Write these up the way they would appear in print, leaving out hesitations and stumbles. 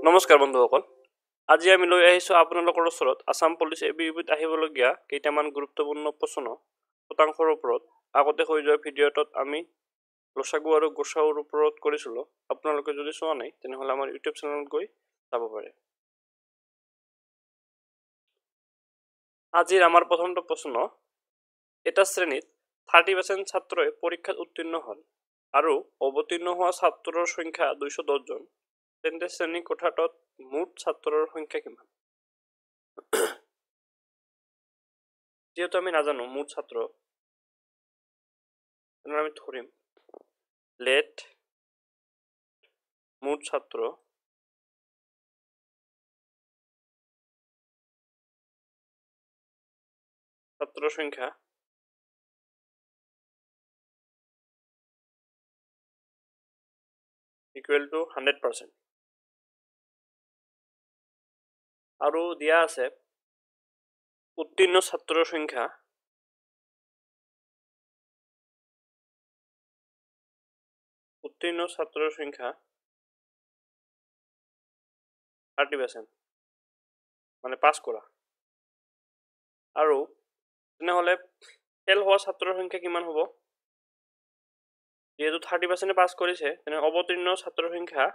নমস্কাৰ বন্ধুসকল, আজি আমি লৈ আহিছোঁ আপোনালোকৰ ওচৰত আসাম পুলিচ এবিইউত আহিবলগীয়া কেইটামান গুৰুত্বপূৰ্ণ প্ৰশ্ন শতাংশৰ ওপৰত। আগতে হৈ যোৱা ভিডিঅ'টোত আমি লসাগু আৰু গোসাগুৰ ওপৰত কৰিছিলোঁ। আপোনালোকে যদি চোৱা নাই তেনেহ'লে আমাৰ ইউটিউব চেনেলত গৈ চাব পাৰে। আজিৰ আমাৰ প্ৰথমটো প্ৰশ্ন, এটা শ্ৰেণীত 30% ছাত্ৰই পৰীক্ষাত উত্তীৰ্ণ হ'ল আৰু অৱতীৰ্ণ হোৱা ছাত্ৰৰ সংখ্যা 210 জন, তেন্তে শ্ৰেণী কোঠাটোত মুঠ ছাত্ৰৰ সংখ্যা কিমান? যেহেতু আমি নাজানো মুঠ ছাত্ৰ, তেনেহ'লে আমি ধৰিম লেট মুঠ ছাত্ৰৰ সংখ্যা ইকুৱেল টু 100%। আৰু দিয়া আছে উত্তীৰ্ণ ছাত্ৰৰ সংখ্যা সংখ্যা 30%, মানে পাছ কৰা। আৰু তেনেহ'লে ফেল হোৱা ছাত্ৰৰ সংখ্যা কিমান হ'ব? যেহেতু 30% পাছ কৰিছে, তেনে অৱতীৰ্ণ ছাত্ৰৰ সংখ্যা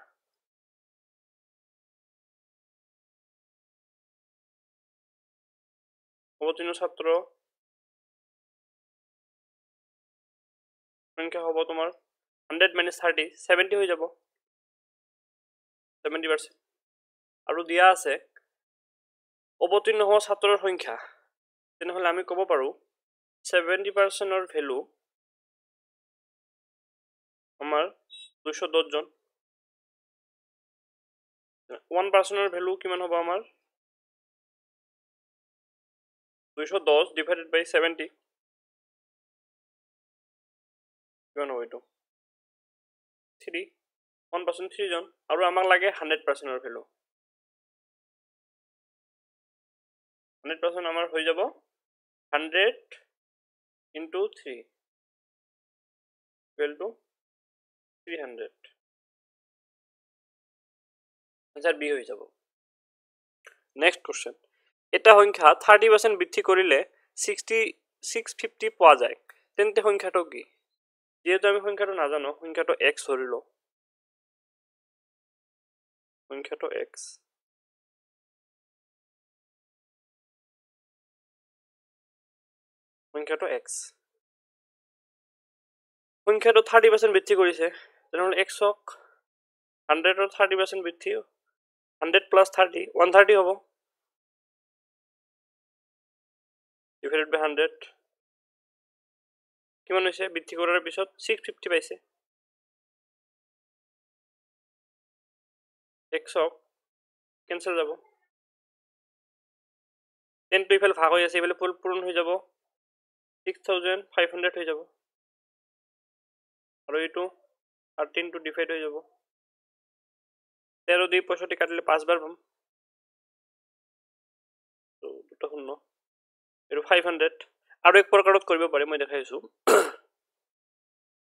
হ'ব তোমাৰ 100 minus 30, 70 হৈ যাব, 70%। আৰু দিয়া আছে অৱতীৰ্ণ হোৱা ছাত্ৰৰ সংখ্যা, তেনেহ'লে আমি ক'ব পাৰোঁ 70%ৰ ভেলু আমাৰ 210 জন। 1%ৰ ভেলু কিমান হ'ব আমাৰ? 210 ডিভাইডেড বাই 70, কিমান হ'ব এইটো? 3, 1% 3 জন। আৰু আমাক লাগে 100%ৰ ভেলু। 100% আমাৰ হৈ যাব 100 into 3 equal to 300, answer B হৈ যাব। নেক্সট কোৱেশ্চন, এটা সংখ্যা 30% বৃদ্ধি কৰিলে 650 পোৱা যায়, তেন্তে সংখ্যাটো কি? যেহেতু আমি সংখ্যাটো নাজানো, সংখ্যাটো x ধৰি লওঁ। সংখ্যাটো x, সংখ্যাটো 30% বৃদ্ধি কৰিছে, তেনেহ'লে xক 100ৰ 30% বৃদ্ধি 100 প্লাছ 30, 130 হ'ব, ডিভাইডেড বাই 100 কিমান হৈছে? বৃদ্ধি কৰাৰ পিছত 650 পাইছে। xক কেঞ্চেল যাব, 10টো ইফালে ভাগ হৈ আছে, ইফালে পূৰণ হৈ যাব, 6500 হৈ যাব। আৰু এইটো 13টো ডিভাইড হৈ যাব, 13 দি 65 কাটিলে 5 বাৰ পাম, দুটা শূন্য, এইটো 500। আৰু এক প্ৰকাৰত কৰিব পাৰে, মই দেখাইছোঁ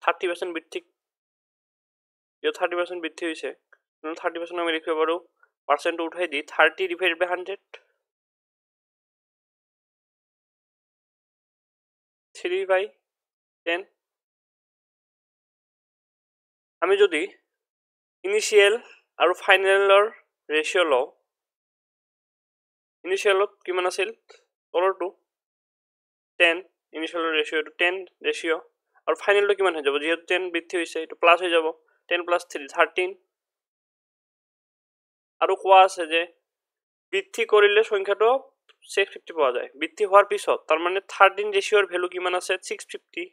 30% বৃদ্ধি, ইয়াত 30% বৃদ্ধি হৈছে, 30% আমি লিখিব পাৰোঁ পাৰ্চেণ্টটো উঠাই দি 30 ডিভাইডেড বাই 100, 3/10। আমি যদি ইনিচিয়েল আৰু ফাইনেলৰ ৰেচিঅ' লওঁ, ইনিচিয়েলত কিমান আছিল? তলৰটো 10, ইনিচিয়েলৰ ৰেচিঅ'টো 10 ৰেচিঅ', আৰু ফাইনেলটো কিমান হৈ যাব? যিহেতু 10 বৃদ্ধি হৈছে, এইটো প্লাছ হৈ যাব, 10 প্লাছ 3 13। আৰু কোৱা আছে যে বৃদ্ধি কৰিলে সংখ্যাটো 650 পোৱা যায়। বৃদ্ধি হোৱাৰ পিছত তাৰমানে 13 ৰেচিঅ'ৰ ভেলু কিমান আছে? 650।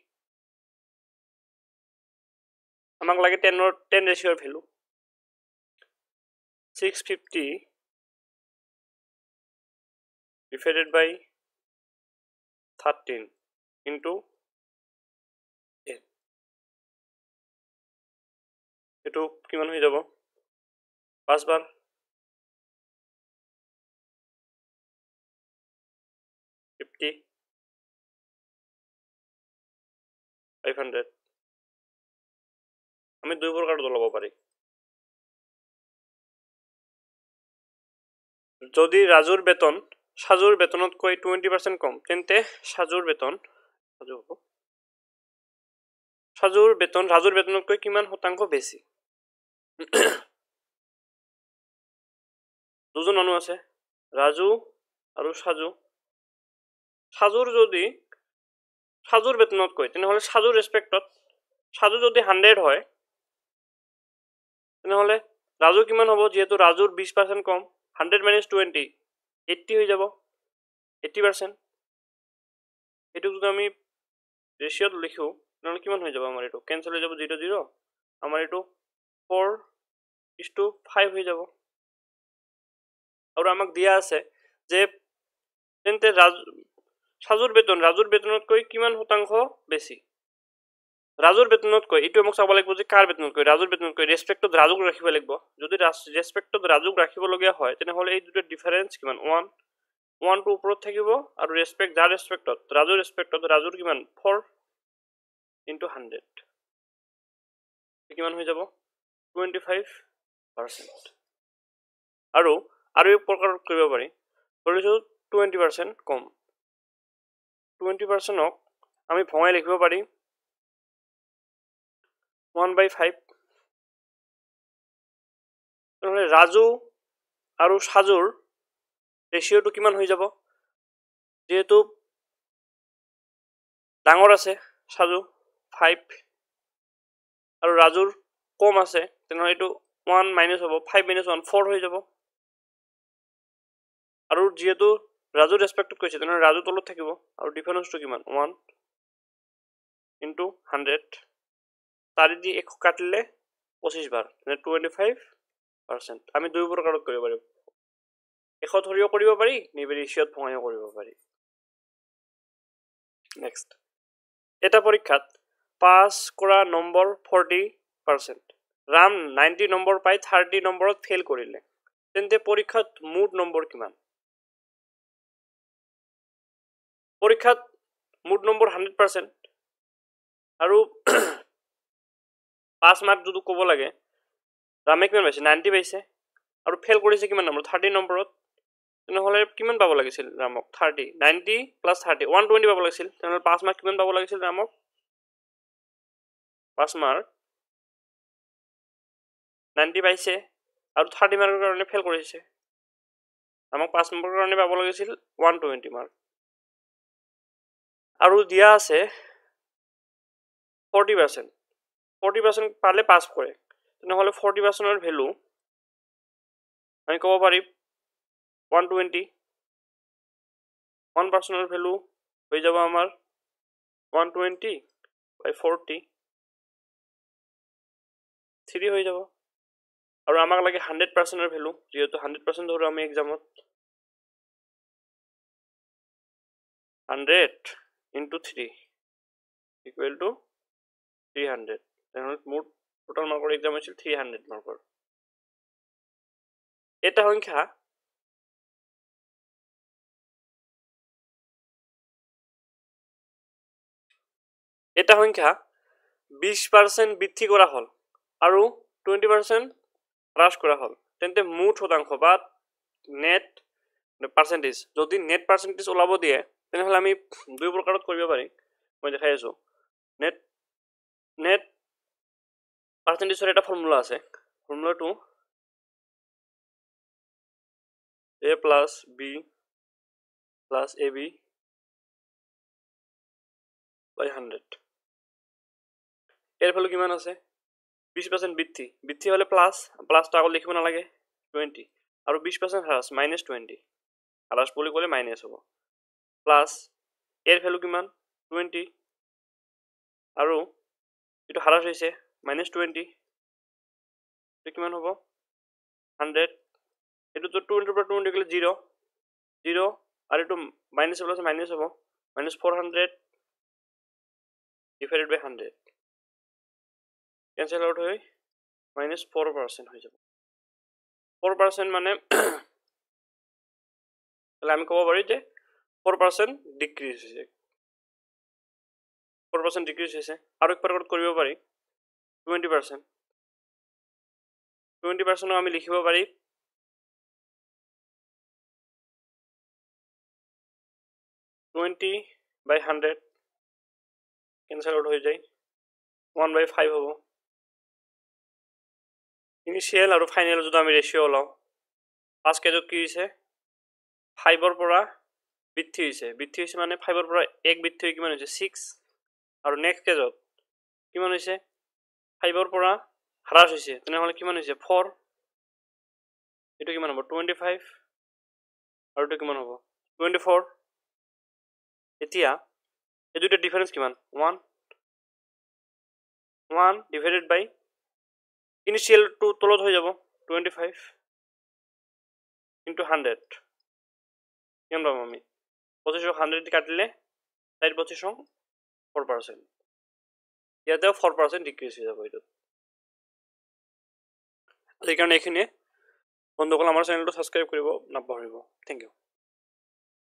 আমাক লাগে 10 ৰেচিঅ'ৰ ভেলু, 650 ডিভাইডেড বাই 13 ইনটু 10, এইটো কিমান হৈ যাব? 5 বাৰ, 50, 500। আমি দুই প্ৰকাৰত ল'ব পাৰি। যদি ৰাজুৰ বেতন সাজুৰ বেতনতকৈ 20% কম তেন্তে সাজুৰ বেতন সাজুৰ বেতন ৰাজুৰ বেতনতকৈ কিমান শতাংশ বেছি দুজন মানুহ আছে ৰাজু আৰু সাজু সাজুৰ যদি সাজুৰ বেতনতকৈ তেনেহলে সাজুৰ ৰেসপেক্টত সাজু যদি 100 হয় তেনেহলে ৰাজু কিমান হ'ব যেহেতু ৰাজুৰ 20% কম 100 - 20 80 হৈ যাব 80% এটো যদি আমি ৰেশিওত লিখো নহলে কিমান হৈ যাব আমাৰ এটো ক্যান্সেল হৈ যাব 0 0 আমাৰ এটো 4:5 হৈ যাব আৰু আমাক দিয়া আছে যে তেন্তে সাজুৰ বেতনতকৈ কিমান শতাংশ বেছি ৰাজুৰ বেতনতকৈ এটো মোক চাব লাগিব যে কাৰ বেতনতকৈ ৰাজুৰ বেতনতকৈ ৰেসপেক্টত ৰাজুক ৰাখিব লাগিব যদি ৰেসপেক্টত ৰাজুক ৰাখিব লগিয়া হয় তেনেহলে এই দুটো ডিফাৰেন্স কিমান 1 1 টো ওপৰত থাকিব আৰু যাৰ ৰেসপেক্টত ৰাজুৰ কিমান 4 into 100 কিমান হৈ যাব 25% আৰু এক প্ৰকাৰত কৰিব পাৰি ধৰিছো 20% কম 20% ক আমি ভঙাই লিখিব পাৰি 1/5 নহলে ৰাজু আৰু সাজুৰ ৰেশিওটো কিমান হৈ যাব যেহেতু ডাঙৰ আছে সাজু 5 আৰু ৰাজুৰ কম আছে তেনেহলে এটো 1 মাইনাস হ'ব 5 - 1 4 হৈ যাব আৰু যেহেতু ৰাজুৰ ৰেসপেক্টত কৈছে তেনেহলে ৰাজু তলত থাকিব আৰু ডিফাৰেন্সটো কিমান 1 into 100 তাৰি দি 1 কাটিলে 25 বাৰ মানে 25% আমি দুই প্ৰকাৰত কৰিব পাৰিম 100 ধৰিও কৰিব পাৰি নিবে ৰেশিওত ভঙাইও কৰিব পাৰি নেক্সট এটা পৰীক্ষাত পাস কৰা নম্বৰ 40% ৰাম 90 নম্বৰ পাই 30 নম্বৰত ফেল কৰিলে তেন্তে পৰীক্ষাত মুঠ নম্বৰ কিমান পৰীক্ষাত মুঠ নম্বৰ 100% আৰু 5 মাৰ্ক যদি ক'ব লাগে ৰামে কিমান পাইছে 90 পাইছে আৰু ফেল কৰিছে কিমান নম্বৰ 30 নম্বৰত তেনেহলে কিমান পাব লাগিছিল ৰামক 30 90 + 30 120 পাব লাগিছিল তেনেহলে 5 মাৰ্ক কিমান পাব লাগিছিল ৰামক 5 মাৰ্ক 90 পাইছে আৰু 30 মাৰ্কৰ কাৰণে ফেল কৰিছে আমাক 5 নম্বৰৰ কাৰণে পাব লাগিছিল 120 মাৰ্ক আৰু দিয়া আছে 40% পালে পাস কৰে তেনেহলে 40% এৰ ভ্যালু আমি কব পাৰি 120 1% এৰ ভ্যালু হয়ে যাব আমাৰ 120/40 3 হয়ে যাব আৰু আমাক লাগে 100% এৰ ভ্যালু যেহেতু 100% ধৰো আমি এক্সামত 100 into 3 equal to 300 তেনেহলে মোট টোটাল মাৰ্কৰ এক্সাম আছিল 300 মাৰ্কৰ এটা সংখ্যা এটা সংখ্যা 20% বৃদ্ধি কৰা হল আৰু 20% হ্ৰাস কৰা হল তেন্তে মুঠ শতাংশ বা নেট পাৰ্সেন্টেজ যদি নেট পাৰ্সেন্টেজ ওলাব দিয়ে তেনেহলে আমি দুই প্ৰকাৰত কৰিব পাৰি মই দেখাই আছো নেট পাৰ্সেন্টেজৰ এটা ফৰ্মুলা আছে ফৰ্মুলাটো a plus b plus ab by 100 এর ভ্যালু কিমান আছে 20% বৃদ্ধি হলে প্লাসটা আগত লিখিব নালাগে 20 আৰু 20% হ্ৰাস -20 হ্ৰাস বুলি ক'লে মাইনাস হ'ব প্লাস এৰ ভ্যালু কিমান 20 আৰু এটো হ্ৰাস হৈছে -20 এটো কিমান হ'ব 100 এটো তো 2 * 2 গলে 0 0 আর এটো মাইনাস প্লাস মাইনাস হ'ব -400 divided by 100 cancel out হয় -4% হৈ যাব 4% মানে তাহলে আমি কব পারি যে 4% ডিক্রিজ হৈছে 4% ডিক্রিজ হৈছে আৰু এক প্ৰকাৰত কৰিব পাৰি 20% আমি লিখিব পাৰি 20/100 কেনসেল আউট হৈ যায় 1/5 হ'ব ইনিশিয়েল আৰু ফাইনেল যদি আমি ৰেশিও ওলাও পাঁচ কেজত কি হৈছে 5 ৰ পৰা বৃদ্ধি হৈছে মানে 5 ৰ পৰা 1 বৃদ্ধি হৈ কিমান হৈছে 6 আৰু নেক্সট কেজত কিমান হৈছে 5 ৰ পৰা হ্ৰাস হৈছে তেনেহলে কিমান হৈছে 4 এটো কিমান হ'ব 25 আৰু এটো কিমান হ'ব 24 এতিয়া এই দুটা ডিফারেন্স কিমান 1 ডিভাইডেড বাই ইনিশিয়াল টু তলত হৈ যাব 25 ইনটু 100 কিমান পাম আমি 25 100 কাটিলে 4 4% ইয়াতেও 4% ডিক্রিজ হৈ যাব এটা এই কাৰণে এখিনি বন্ধুসকল আমাৰ চেনেলটো সাবস্ক্ৰাইব কৰিব নাপাহৰিব থ্যাংক ইউ